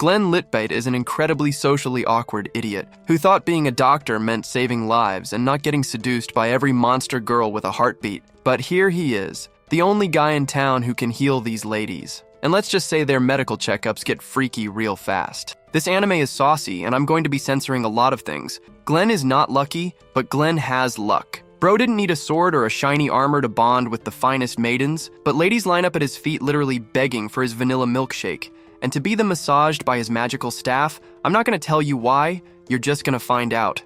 Glenn Litbeit is an incredibly socially awkward idiot who thought being a doctor meant saving lives and not getting seduced by every monster girl with a heartbeat. But here he is, the only guy in town who can heal these ladies. And let's just say their medical checkups get freaky real fast. This anime is saucy, and I'm going to be censoring a lot of things. Glenn is not lucky, but Glenn has luck. Bro didn't need a sword or a shiny armor to bond with the finest maidens, but ladies line up at his feet literally begging for his vanilla milkshake. And to be them massaged by his magical staff, I'm not going to tell you why, you're just going to find out.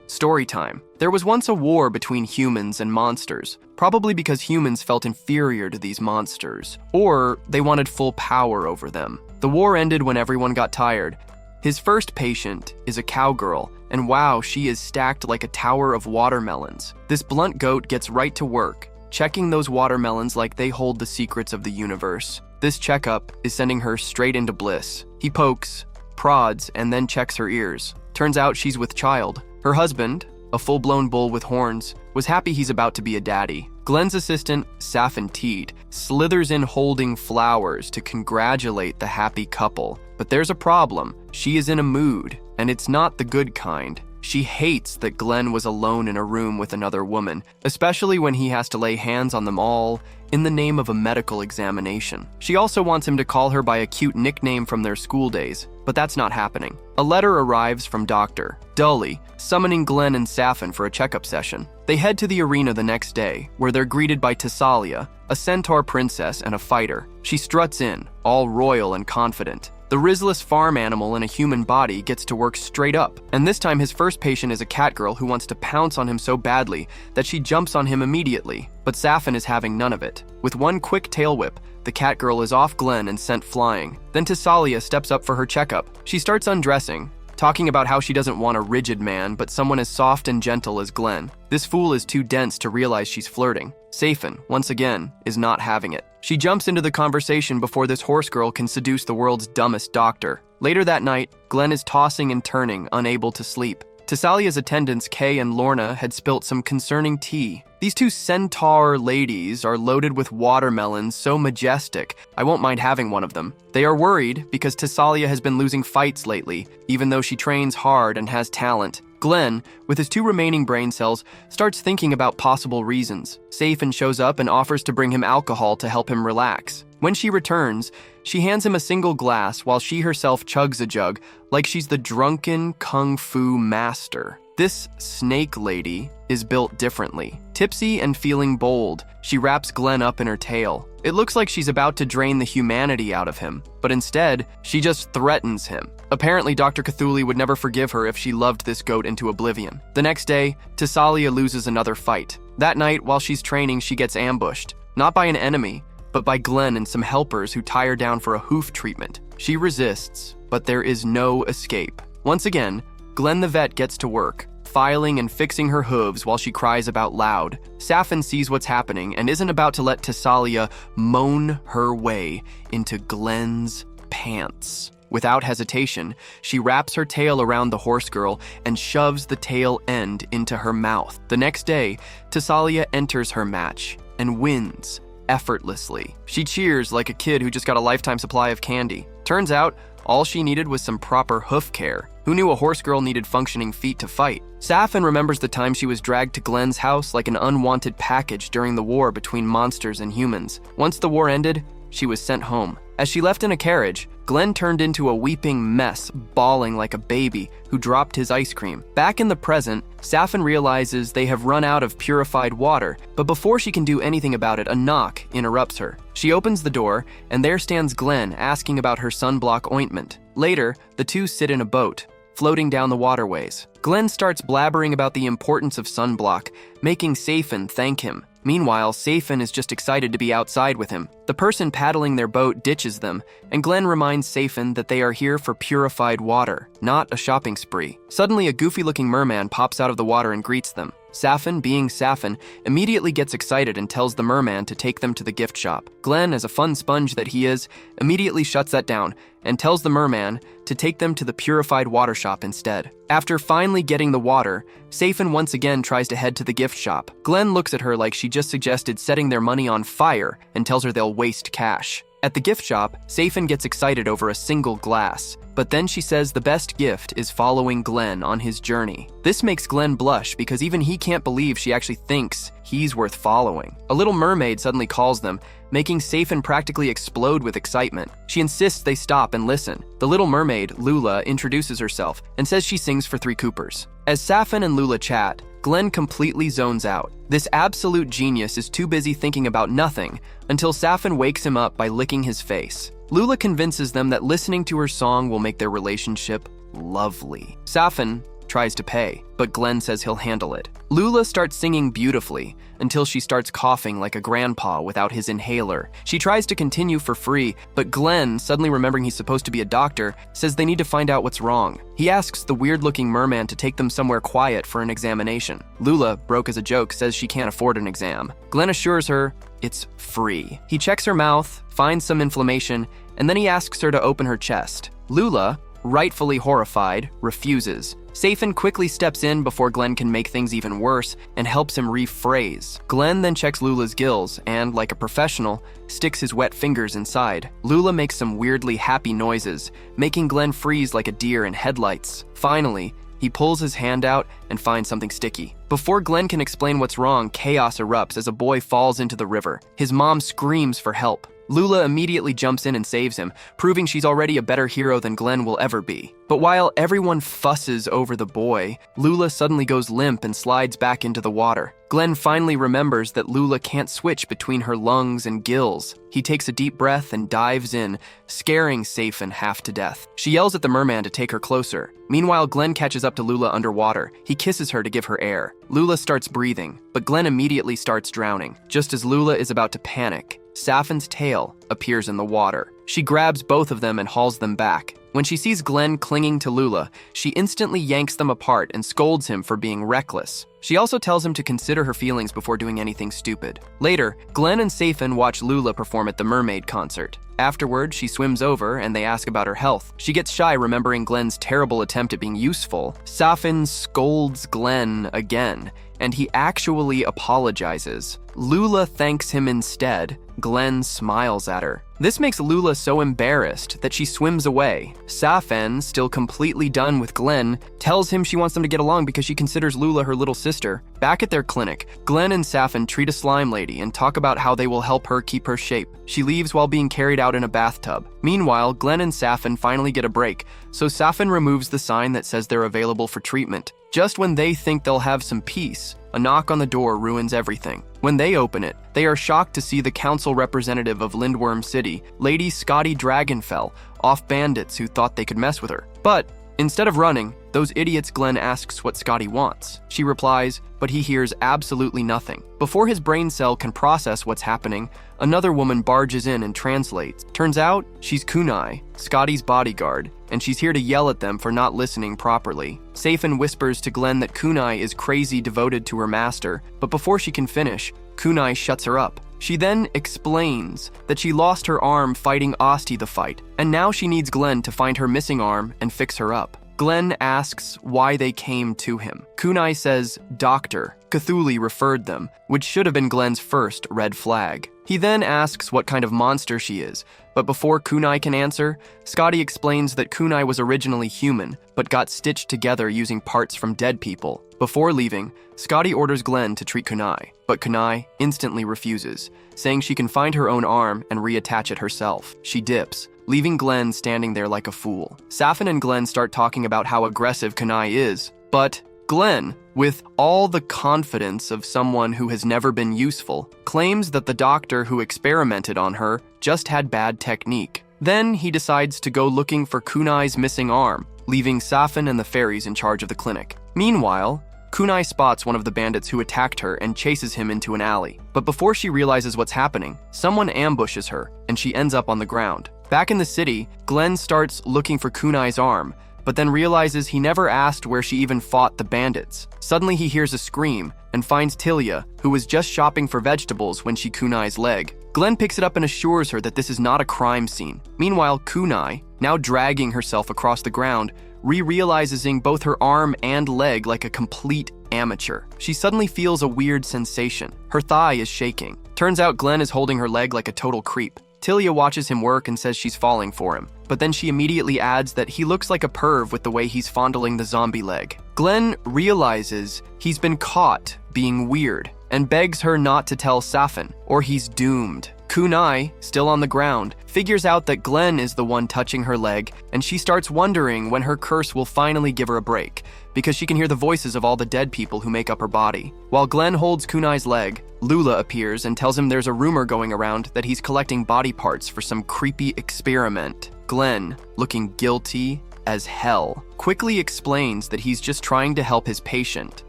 Story time. There was once a war between humans and monsters, probably because humans felt inferior to these monsters, or they wanted full power over them. The war ended when everyone got tired. His first patient is a cowgirl, and wow, she is stacked like a tower of watermelons. This blunt goat gets right to work, checking those watermelons like they hold the secrets of the universe. This checkup is sending her straight into bliss. He pokes, prods, and then checks her ears. Turns out she's with child. Her husband, a full-blown bull with horns, was happy he's about to be a daddy. Glenn's assistant, Sapphee, slithers in holding flowers to congratulate the happy couple. But there's a problem. She is in a mood, and it's not the good kind. She hates that Glenn was alone in a room with another woman, especially when he has to lay hands on them all in the name of a medical examination. She also wants him to call her by a cute nickname from their school days, but that's not happening. A letter arrives from Dr. Dully, summoning Glenn and Sapphee for a checkup session. They head to the arena the next day, where they're greeted by Thessalia, a centaur princess and a fighter. She struts in, all royal and confident. The risless farm animal in a human body gets to work straight up, and this time his first patient is a catgirl who wants to pounce on him so badly that she jumps on him immediately. But Sapphee is having none of it. With one quick tail whip, the catgirl is off Glenn and sent flying. Then Thessalia steps up for her checkup. She starts undressing, talking about how she doesn't want a rigid man, but someone as soft and gentle as Glenn. This fool is too dense to realize she's flirting. Sapphee, once again, is not having it. She jumps into the conversation before this horse girl can seduce the world's dumbest doctor. Later that night, Glenn is tossing and turning, unable to sleep. Thessalia's attendants, Kay and Lorna, had spilt some concerning tea. These two centaur ladies are loaded with watermelons so majestic, I won't mind having one of them. They are worried because Thessalia has been losing fights lately, even though she trains hard and has talent. Glenn, with his two remaining brain cells, starts thinking about possible reasons. Sapphee shows up and offers to bring him alcohol to help him relax. When she returns, she hands him a single glass while she herself chugs a jug, like she's the drunken kung fu master. This snake lady is built differently. Tipsy and feeling bold, she wraps Glenn up in her tail. It looks like she's about to drain the humanity out of him, but instead, she just threatens him. Apparently, Dr. Cthulhu would never forgive her if she loved this goat into oblivion. The next day, Thessalia loses another fight. That night, while she's training, she gets ambushed. Not by an enemy, but by Glenn and some helpers who tie her down for a hoof treatment. She resists, but there is no escape. Once again, Glenn the vet gets to work, filing and fixing her hooves while she cries out loud. Sapphee sees what's happening and isn't about to let Thessalia moan her way into Glenn's pants. Without hesitation, she wraps her tail around the horse girl and shoves the tail end into her mouth. The next day, Thessalia enters her match and wins effortlessly. She cheers like a kid who just got a lifetime supply of candy. Turns out, all she needed was some proper hoof care. Who knew a horse girl needed functioning feet to fight? Sapphee remembers the time she was dragged to Glenn's house like an unwanted package during the war between monsters and humans. Once the war ended, she was sent home. As she left in a carriage, Glenn turned into a weeping mess, bawling like a baby who dropped his ice cream. Back in the present, Sapphee realizes they have run out of purified water, but before she can do anything about it, a knock interrupts her. She opens the door, and there stands Glenn asking about her sunblock ointment. Later, the two sit in a boat, floating down the waterways. Glenn starts blabbering about the importance of sunblock, making Sapphee thank him. Meanwhile, Sapphee is just excited to be outside with him. The person paddling their boat ditches them, and Glenn reminds Sapphee that they are here for purified water, not a shopping spree. Suddenly, a goofy-looking merman pops out of the water and greets them. Sapphee, being Sapphee, immediately gets excited and tells the merman to take them to the gift shop. Glenn, as a fun sponge that he is, immediately shuts that down and tells the merman to take them to the purified water shop instead. After finally getting the water, Sapphee once again tries to head to the gift shop. Glenn looks at her like she just suggested setting their money on fire and tells her they'll waste cash. At the gift shop, Sapphee gets excited over a single glass, but then she says the best gift is following Glenn on his journey. This makes Glenn blush because even he can't believe she actually thinks he's worth following. A little mermaid suddenly calls them, making Sapphee practically explode with excitement. She insists they stop and listen. The little mermaid, Lula, introduces herself and says she sings for 3 Coopers. As Sapphee and Lula chat, Glenn completely zones out. This absolute genius is too busy thinking about nothing until Sapphee wakes him up by licking his face. Lula convinces them that listening to her song will make their relationship lovely. Sapphee tries to pay, but Glenn says he'll handle it. Lula starts singing beautifully until she starts coughing like a grandpa without his inhaler. She tries to continue for free, but Glenn, suddenly remembering he's supposed to be a doctor, says they need to find out what's wrong. He asks the weird-looking merman to take them somewhere quiet for an examination. Lula, broke as a joke, says she can't afford an exam. Glenn assures her it's free. He checks her mouth, finds some inflammation, and then he asks her to open her chest. Lula, rightfully horrified, refuses. Sapphee quickly steps in before Glenn can make things even worse and helps him rephrase. Glenn then checks Lula's gills and, like a professional, sticks his wet fingers inside. Lula makes some weirdly happy noises, making Glenn freeze like a deer in headlights. Finally, he pulls his hand out and finds something sticky. Before Glenn can explain what's wrong, chaos erupts as a boy falls into the river. His mom screams for help. Lula immediately jumps in and saves him, proving she's already a better hero than Glenn will ever be. But while everyone fusses over the boy, Lula suddenly goes limp and slides back into the water. Glenn finally remembers that Lula can't switch between her lungs and gills. He takes a deep breath and dives in, scaring Sapphee half to death. She yells at the merman to take her closer. Meanwhile, Glenn catches up to Lula underwater. He kisses her to give her air. Lula starts breathing, but Glenn immediately starts drowning. Just as Lula is about to panic, Sapphee's tail appears in the water. She grabs both of them and hauls them back. When she sees Glenn clinging to Lula, she instantly yanks them apart and scolds him for being reckless. She also tells him to consider her feelings before doing anything stupid. Later, Glenn and Sapphee watch Lula perform at the mermaid concert. Afterward, she swims over and they ask about her health. She gets shy remembering Glenn's terrible attempt at being useful. Sapphee scolds Glenn again, and he actually apologizes. Lula thanks him instead. Glenn smiles at her. This makes Lula so embarrassed that she swims away. Sapphee, still completely done with Glenn, tells him she wants them to get along because she considers Lula her little sister. Back at their clinic, Glenn and Sapphee treat a slime lady and talk about how they will help her keep her shape. She leaves while being carried out in a bathtub. Meanwhile, Glenn and Sapphee finally get a break, so Sapphee removes the sign that says they're available for treatment. Just when they think they'll have some peace, a knock on the door ruins everything. When they open it, they are shocked to see the council representative of Lindworm City, Lady Scotty Dragonfell, off bandits who thought they could mess with her. But instead of running, those idiots, Glenn asks what Scotty wants. She replies, but he hears absolutely nothing. Before his brain cell can process what's happening, another woman barges in and translates. Turns out, she's Kunai, Scotty's bodyguard, and she's here to yell at them for not listening properly. Sapphee whispers to Glenn that Kunai is crazy devoted to her master, but before she can finish, Kunai shuts her up. She then explains that she lost her arm fighting Asti the fight, and now she needs Glenn to find her missing arm and fix her up. Glenn asks why they came to him. Kunai says, Doctor, Cthulhu referred them, which should have been Glenn's first red flag. He then asks what kind of monster she is, but before Kunai can answer, Scotty explains that Kunai was originally human, but got stitched together using parts from dead people. Before leaving, Scotty orders Glenn to treat Kunai, but Kunai instantly refuses, saying she can find her own arm and reattach it herself. She dips, leaving Glenn standing there like a fool. Sapphee and Glenn start talking about how aggressive Kunai is, but Glenn, with all the confidence of someone who has never been useful, claims that the doctor who experimented on her just had bad technique. Then he decides to go looking for Kunai's missing arm, leaving Sapphee and the fairies in charge of the clinic. Meanwhile, Kunai spots one of the bandits who attacked her and chases him into an alley. But before she realizes what's happening, someone ambushes her, and she ends up on the ground. Back in the city, Glenn starts looking for Kunai's arm, but then realizes he never asked where she even fought the bandits. Suddenly he hears a scream and finds Tilia, who was just shopping for vegetables when she Kunai's leg. Glenn picks it up and assures her that this is not a crime scene. Meanwhile, Kunai, now dragging herself across the ground, realizing both her arm and leg like a complete amateur. She suddenly feels a weird sensation. Her thigh is shaking. Turns out Glenn is holding her leg like a total creep. Tilia watches him work and says she's falling for him, but then she immediately adds that he looks like a perv with the way he's fondling the zombie leg. Glenn realizes he's been caught being weird and begs her not to tell Sapphee, or he's doomed. Kunai, still on the ground, figures out that Glenn is the one touching her leg, and she starts wondering when her curse will finally give her a break, because she can hear the voices of all the dead people who make up her body. While Glenn holds Kunai's leg, Lula appears and tells him there's a rumor going around that he's collecting body parts for some creepy experiment. Glenn, looking guilty as hell, quickly explains that he's just trying to help his patient.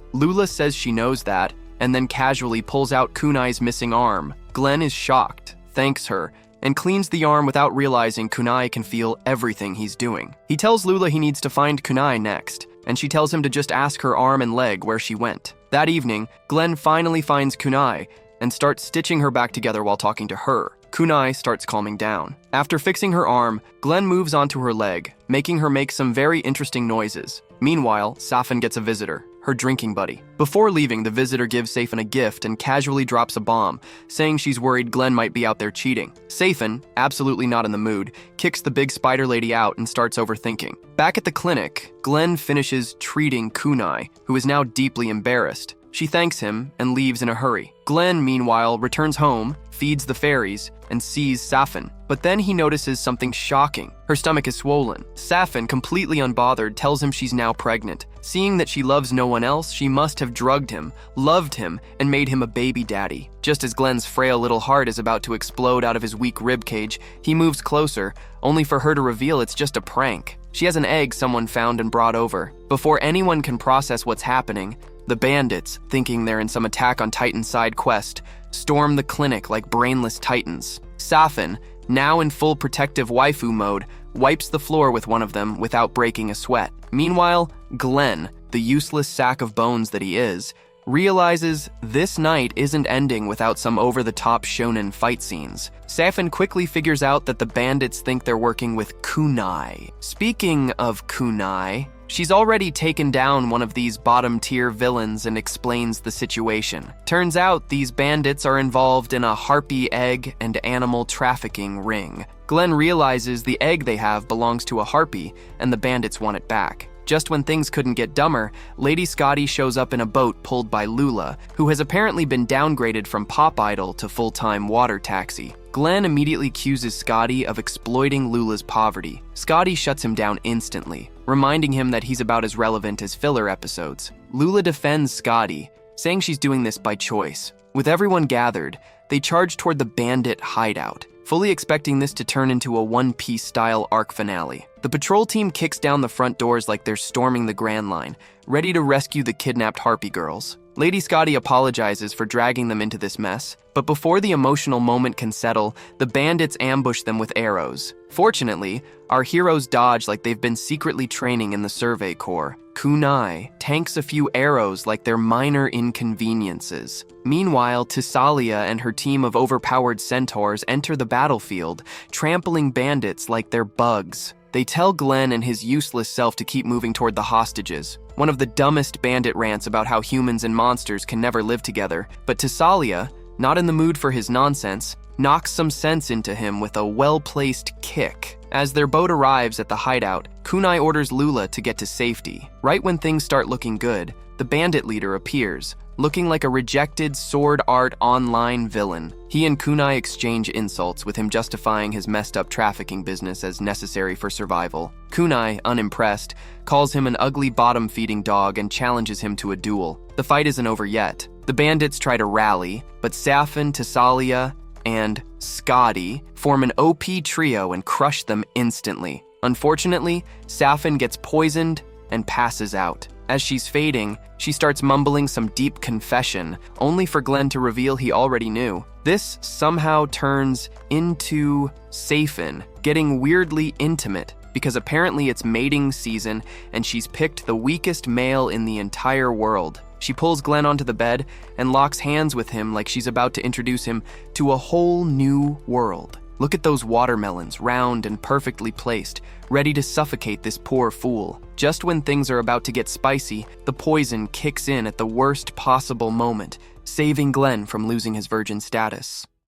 Lula says she knows that, and then casually pulls out Kunai's missing arm. Glenn is shocked, thanks her, and cleans the arm without realizing Kunai can feel everything he's doing. He tells Lula he needs to find Kunai next, and she tells him to just ask her arm and leg where she went. That evening, Glenn finally finds Kunai and starts stitching her back together while talking to her. Kunai starts calming down. After fixing her arm, Glenn moves onto her leg, making her make some very interesting noises. Meanwhile, Sapphee gets a visitor, her drinking buddy. Before leaving, the visitor gives Sapphee a gift and casually drops a bomb, saying she's worried Glenn might be out there cheating. Sapphee, absolutely not in the mood, kicks the big spider lady out and starts overthinking. Back at the clinic, Glenn finishes treating Kunai, who is now deeply embarrassed. She thanks him and leaves in a hurry. Glenn, meanwhile, returns home, feeds the fairies, and sees Sapphee. But then he notices something shocking. Her stomach is swollen. Sapphee, completely unbothered, tells him she's now pregnant. Seeing that she loves no one else, she must have drugged him, loved him, and made him a baby daddy. Just as Glenn's frail little heart is about to explode out of his weak ribcage, he moves closer, only for her to reveal it's just a prank. She has an egg someone found and brought over. Before anyone can process what's happening, the bandits, thinking they're in some Attack on Titan side quest, storm the clinic like brainless titans. Sapphee, now in full protective waifu mode, wipes the floor with one of them without breaking a sweat. Meanwhile, Glenn, the useless sack of bones that he is, realizes this night isn't ending without some over-the-top shonen fight scenes. Sapphee quickly figures out that the bandits think they're working with Kunai. Speaking of Kunai, she's already taken down one of these bottom-tier villains and explains the situation. Turns out these bandits are involved in a harpy egg and animal trafficking ring. Glenn realizes the egg they have belongs to a harpy, and the bandits want it back. Just when things couldn't get dumber, Lady Scotty shows up in a boat pulled by Lula, who has apparently been downgraded from pop idol to full-time water taxi. Glenn immediately accuses Scotty of exploiting Lula's poverty. Scotty shuts him down instantly, reminding him that he's about as relevant as filler episodes. Lula defends Scotty, saying she's doing this by choice. With everyone gathered, they charge toward the bandit hideout, fully expecting this to turn into a One Piece style arc finale. The patrol team kicks down the front doors like they're storming the Grand Line, ready to rescue the kidnapped Harpy girls. Lady Scotty apologizes for dragging them into this mess, but before the emotional moment can settle, the bandits ambush them with arrows. Fortunately, our heroes dodge like they've been secretly training in the Survey Corps. Kunai tanks a few arrows like they're minor inconveniences. Meanwhile, Tissalia and her team of overpowered centaurs enter the battlefield, trampling bandits like they're bugs. They tell Glenn and his useless self to keep moving toward the hostages. One of the dumbest bandit rants about how humans and monsters can never live together, but Tissalia, not in the mood for his nonsense, knocks some sense into him with a well-placed kick. As their boat arrives at the hideout, Kunai orders Lula to get to safety. Right when things start looking good, the bandit leader appears, looking like a rejected sword art online villain. He and Kunai exchange insults, with him justifying his messed up trafficking business as necessary for survival. Kunai, unimpressed, calls him an ugly bottom-feeding dog and challenges him to a duel. The fight isn't over yet. The bandits try to rally, but Sapphee, Tissalia, and Scotty form an OP trio and crush them instantly. Unfortunately, Sapphee gets poisoned and passes out. As she's fading, she starts mumbling some deep confession, only for Glenn to reveal he already knew. This somehow turns into Sapphee getting weirdly intimate, because apparently it's mating season and she's picked the weakest male in the entire world. She pulls Glenn onto the bed and locks hands with him like she's about to introduce him to a whole new world. Look at those watermelons, round and perfectly placed, ready to suffocate this poor fool. Just when things are about to get spicy, the poison kicks in at the worst possible moment, saving Glenn from losing his virgin status.